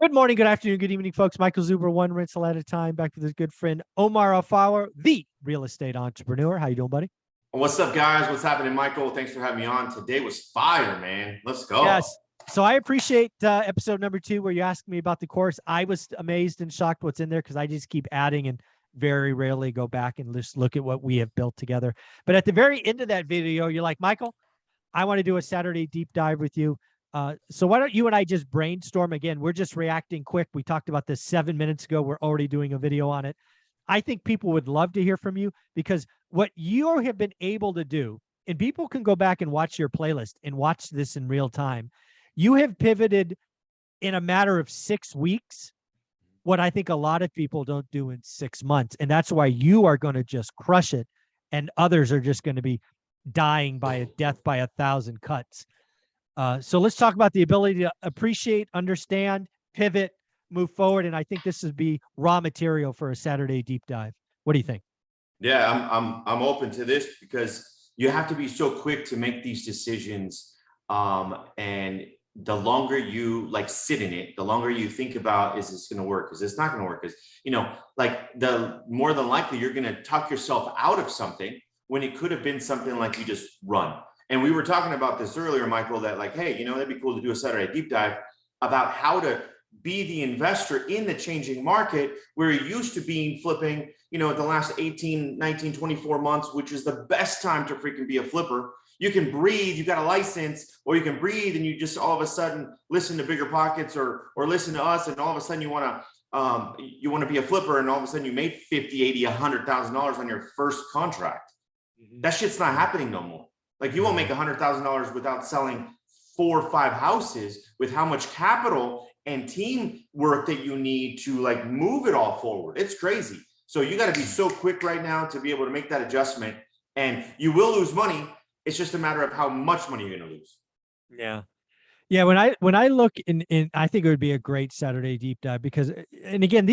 Good morning, good afternoon, good evening, folks. Michael Zuber, one rental at a time, back with his good friend Omar Alfawar, the real estate entrepreneur. How you doing, buddy? What's up, guys? What's happening, Michael? Thanks for having me on. Today was fire, man. Let's go. Yes. So I appreciate episode number 2 where you asked me about the course. I was amazed and shocked what's in there because I just keep adding and very rarely go back and just look at what we have built together. But at the very end of that video, you're like, Michael, I want to do a Saturday deep dive with you. So why don't you and I just brainstorm again? We're just reacting quick. We talked about this 7 minutes ago. We're already doing a video on it. I think people would love to hear from you because what you have been able to do, and people can go back and watch your playlist and watch this in real time. You have pivoted in a matter of 6 weeks, what I think a lot of people don't do in 6 months. And that's why you are going to just crush it. And others are just going to be dying by a death by 1,000 cuts. So let's talk about the ability to appreciate, understand, pivot, move forward. And I think this would be raw material for a Saturday deep dive. What do you think? Yeah, I'm open to this because you have to be so quick to make these decisions. And the longer you sit in it, the longer you think about, is this going to work? Is this not going to work? Is, the more than likely you're going to talk yourself out of something when it could have been something like you just run. And we were talking about this earlier, Michael, that hey, that'd be cool to do a Saturday deep dive about how to be the investor in the changing market where you're used to being flipping, the last 18, 19, 24 months, which is the best time to freaking be a flipper. You can breathe, you got a license, or you can breathe and you just all of a sudden listen to Bigger Pockets or listen to us, and all of a sudden you want to be a flipper, and all of a sudden you made 50, 80, $100,000 on your first contract. That shit's not happening no more. You won't make $100,000 without selling 4 or 5 houses with how much capital and team work that you need to move it all forward. It's crazy. So you got to be so quick right now to be able to make that adjustment, and you will lose money. It's just a matter of how much money you're going to lose. Yeah. Yeah. When I look in, I think it would be a great Saturday deep dive because, and again,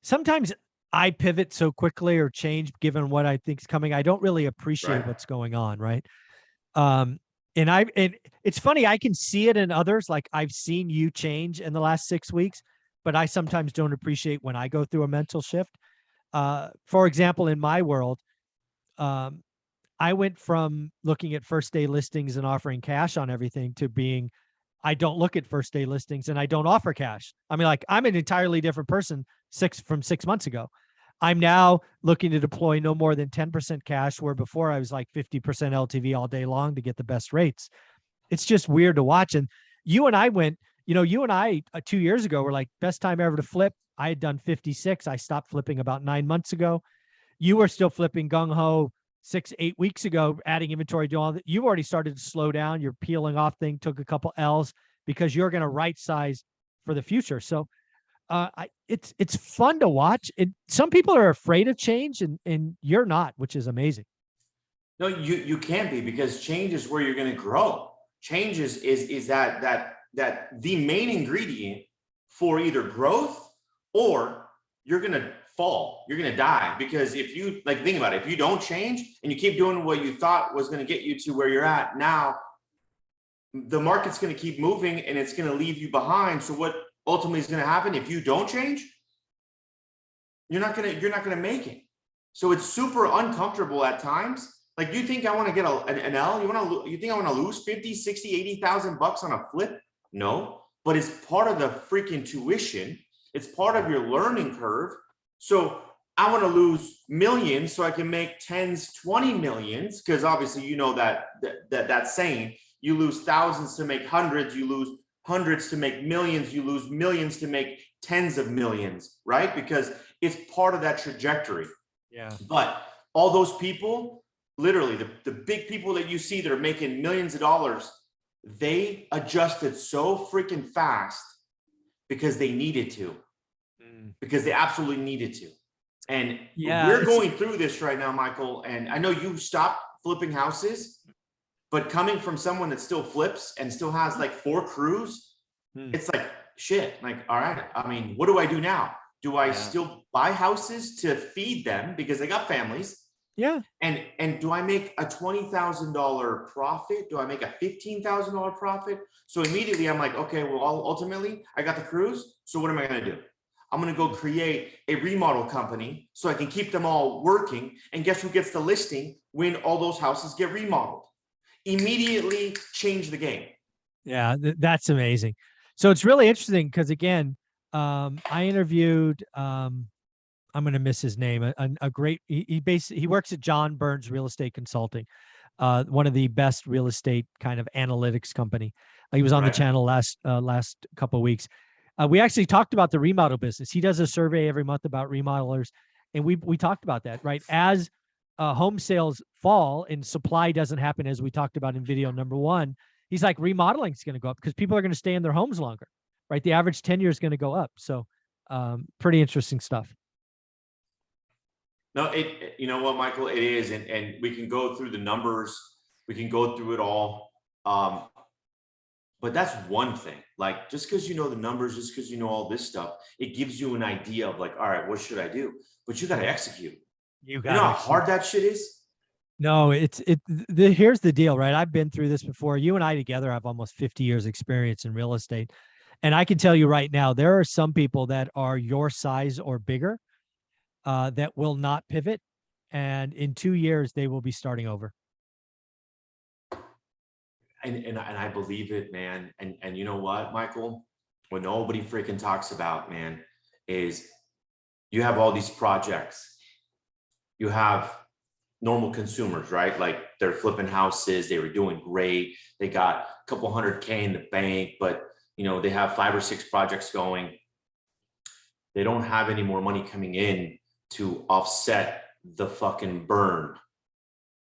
sometimes I pivot so quickly or change given what I think is coming. I don't really appreciate what's going on. Right. And it's funny. I can see it in others. Like I've seen you change in the last 6 weeks, but I sometimes don't appreciate when I go through a mental shift. For example, in my world, I went from looking at first day listings and offering cash on everything to being, I don't look at first day listings and I don't offer cash. I mean, I'm an entirely different person from 6 months ago. I'm now looking to deploy no more than 10% cash, where before I was 50% LTV all day long to get the best rates. It's just weird to watch. And you and I went, you and I 2 years ago were best time ever to flip. I had done 56. I stopped flipping about 9 months ago. You were still flipping gung-ho 6, 8 weeks ago, adding inventory, doing all that. You've already started to slow down. You're peeling off things, took a couple L's because you're going to right size for the future. So it's fun to watch. Some people are afraid of change, and you're not, which is amazing. No, you can't be, because change is where you're going to grow. Change is that the main ingredient for either growth or you're going to fall, you're going to die. Because if you think about it, if you don't change and you keep doing what you thought was going to get you to where you're at now, the market's going to keep moving and it's going to leave you behind. So what ultimately is going to happen if you don't change? You're not going to make it. So it's super uncomfortable at times. You think I want to get an L? You think I want to lose 50, 60, 80,000 bucks on a flip? No, but it's part of the freaking tuition. It's part of your learning curve. So I want to lose millions so I can make 10s, 20 millions, because obviously that saying, you lose thousands to make hundreds, you lose hundreds to make millions, you lose millions to make tens of millions, right? Because it's part of that trajectory. Yeah. But all those people, literally the big people that you see that are making millions of dollars, they adjusted so freaking fast because they needed to. Because they absolutely needed to. And we're going through this right now, Michael. And I know you stopped flipping houses, but coming from someone that still flips and still has 4 crews, it's shit. All right, I mean, what do I do now? Do I still buy houses to feed them because they got families? Yeah. And do I make a $20,000 profit? Do I make a $15,000 profit? So immediately I'm like, okay, well, ultimately I got the cruise. So what am I going to do? I'm going to go create a remodel company so I can keep them all working. And guess who gets the listing when all those houses get remodeled? Immediately change the game. Yeah, that's amazing. So it's really interesting because again, I interviewed I'm going to miss his name, a great he works at John Burns Real Estate Consulting, one of the best real estate kind of analytics company. He was on the Right. channel last couple of weeks. We actually talked about the remodel business. He does a survey every month about remodelers, and we talked about that, right? As home sales fall and supply doesn't happen, as we talked about in video number one, he's like, remodeling is going to go up because people are going to stay in their homes longer, right? The average tenure is going to go up. So pretty interesting stuff. No, you know what, Michael, it is. And we can go through the numbers. We can go through it all. But that's one thing. Like, just because you know the numbers, just because you know all this stuff, it gives you an idea of like, all right, what should I do? But you got to execute. You You know got how it. hard that shit is? No, here's the deal, right? I've been through this before. You and I together have almost 50 years experience in real estate. And I can tell you right now, there are some people that are your size or bigger that will not pivot. And in 2 years, they will be starting over. And I believe it, man. And you know what, Michael? What nobody freaking talks about, man, is you have all these projects. You have normal consumers, right? Like they're flipping houses, they were doing great. They got a couple $100K in the bank, but you know, they have 5 or 6 projects going. They don't have any more money coming in to offset the fucking burn.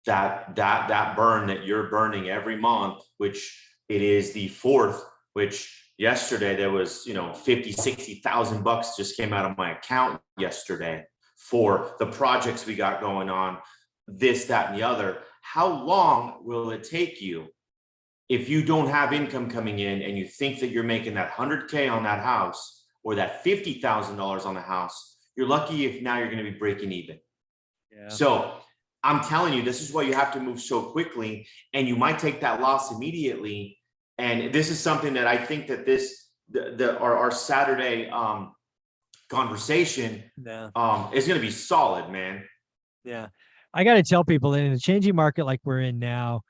That burn that you're burning every month, which it is the fourth, which yesterday there was, you know, 50-60,000 bucks just came out of my account yesterday for the projects we got going on, this, that, and the other. How long will it take you if you don't have income coming in and you think that you're making that 100K on that house or that $50,000 on the house? You're lucky if now you're going to be breaking even. Yeah. So I'm telling you, this is why you have to move so quickly, and you might take that loss immediately. And this is something that I think that our Saturday conversation is going to be solid, man. Yeah. I got to tell people that in a changing market like we're in now,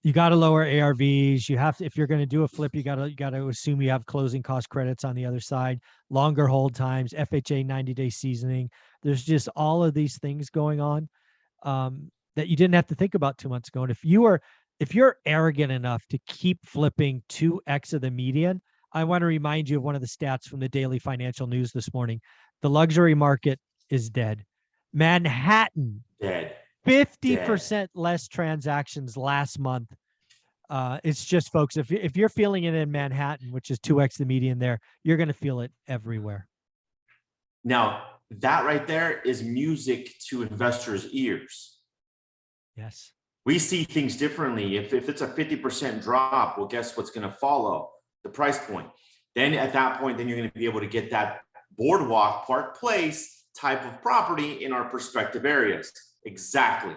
you got to lower ARVs. You have to, if you're going to do a flip, you got to assume you have closing cost credits on the other side, longer hold times, FHA 90-day seasoning. There's just all of these things going on that you didn't have to think about 2 months ago. And if you're arrogant enough to keep flipping 2x of the median, I want to remind you of one of the stats from the Daily Financial News this morning. The luxury market is dead. Manhattan, Dead. 50% less transactions last month. It's just, folks, if you're feeling it in Manhattan, which is 2x the median there, you're going to feel it everywhere. Now, that right there is music to investors' ears. Yes. We see things differently. If it's a 50% drop, well, guess what's going to follow? The price point. Then at that point, then you're going to be able to get that boardwalk, Park Place type of property in our prospective areas. Exactly.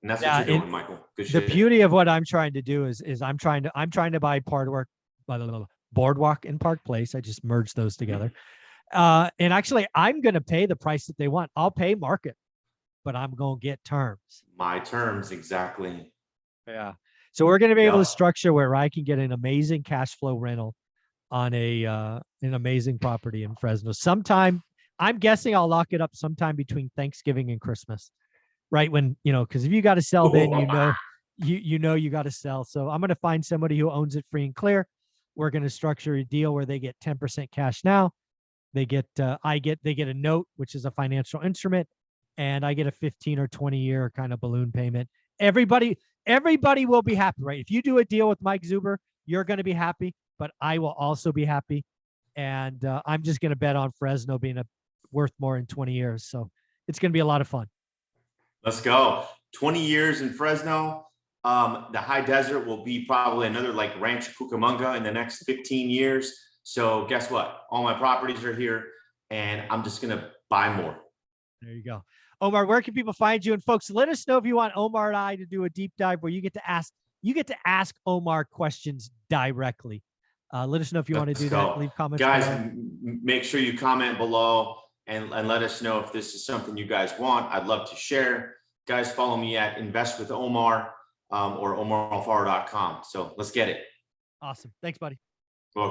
And that's what you're doing, Michael. Good shit. The beauty of what I'm trying to do is I'm trying to buy boardwalk and Park Place. I just merged those together. And actually, I'm going to pay the price that they want. I'll pay market, but I'm going to get terms. My terms, exactly. Yeah. So we're going to be able to structure where I can get an amazing cash flow rental on an amazing property in Fresno. Sometime, I'm guessing I'll lock it up sometime between Thanksgiving and Christmas, right? When, because if you got to sell, then you got to sell. So I'm going to find somebody who owns it free and clear. We're going to structure a deal where they get 10% cash now. They get they get a note, which is a financial instrument, and I get a 15 or 20-year kind of balloon payment. Everybody will be happy, right? If you do a deal with Mike Zuber, you're going to be happy, but I will also be happy. And I'm just going to bet on Fresno being worth more in 20 years. So it's going to be a lot of fun. Let's go. 20 years in Fresno. The high desert will be probably another like Ranch Cucamonga in the next 15 years. So guess what? All my properties are here and I'm just going to buy more. There you go. Omar, where can people find you? And folks, let us know if you want Omar and I to do a deep dive where you get to ask Omar questions directly. Let us know if you want to Let's do go. that. Leave comments Guys, below. make sure you comment below and let us know if this is something you guys want. I'd love to share. Guys, follow me at Invest with Omar or omaralfaro.com. So let's get it. Awesome. Thanks, buddy.